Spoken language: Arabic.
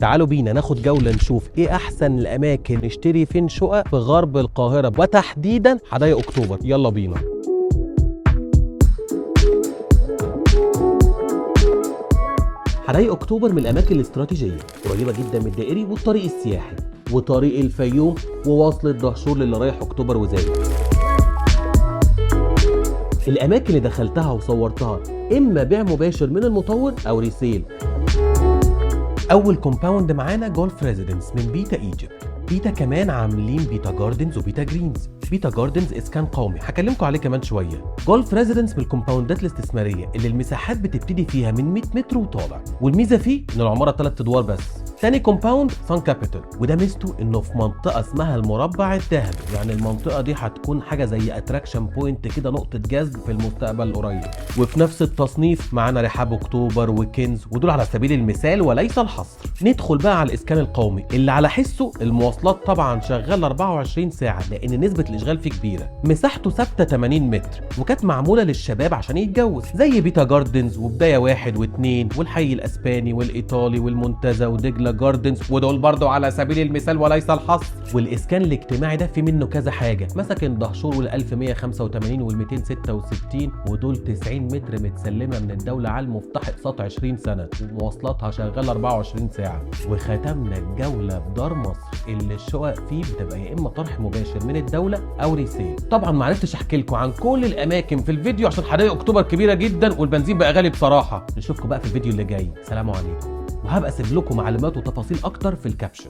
تعالوا بينا ناخد جولة نشوف ايه احسن الاماكن نشتري فين شقق في غرب القاهرة وتحديدا حدائق اكتوبر. يلا بينا. حدائق اكتوبر من الاماكن الاستراتيجية، قريبة جدا من الدائري والطريق السياحي وطريق الفيوم وواصلة دهشور للي رايح اكتوبر وزايد. الاماكن اللي دخلتها وصورتها اما بيع مباشر من المطور او ريسيل. اول كومباوند معانا جولف ريزيدنس من بيتا ايجيبت. بيتا كمان عاملين بيتا جاردنز وبيتا جرينز. بيتا جاردنز اسكان قومي هكلمكم عليه كمان شويه. جولف ريزيدنس من الكومباوندات الاستثماريه اللي المساحات بتبتدي فيها من 100 متر وطالع، والميزه فيه ان العماره 3 ادوار بس. تاني كومباوند سان كابيتال، وده ميزته انه في منطقه اسمها المربع الذهبي، يعني المنطقه دي هتكون حاجه زي اتراكشن بوينت كده، نقطه جذب في المستقبل القريب. وفي نفس التصنيف معانا رحاب اكتوبر وكنز، ودول على سبيل المثال وليس الحصر. ندخل بقى على الاسكان القومي اللي على حسه المواصلات طبعا شغاله 24 ساعه لان نسبه الاشغال فيه كبيره. مساحته ثابته 80 متر وكانت معموله للشباب عشان يتجوز، زي بيتا جاردنز وبدايه 1 و2 والحي الاسباني والايطالي والمنتزه ودجله جاردنز، ودول برضو على سبيل المثال وليس الحصر. والاسكان الاجتماعي ده في منه كذا حاجه، مساكن دهشور وال1185 وال266، ودول 90 متر متسلمه من الدوله على المفتاح اقساط 20 سنه ومواصلاتها شغاله 24 ساعه. وختمنا الجوله بدار مصر اللي الشقق فيه بتبقى يا اما طرح مباشر من الدوله او ريسيل. طبعا ما عرفتش احكي لكم عن كل الاماكن في الفيديو عشان حدائق اكتوبر كبيره جدا والبنزين بقى غالي بصراحه. نشوفكم بقى في الفيديو اللي جاي. سلام عليكم، وهبقى اسيب لكم معلومات وتفاصيل اكتر في الكابشن.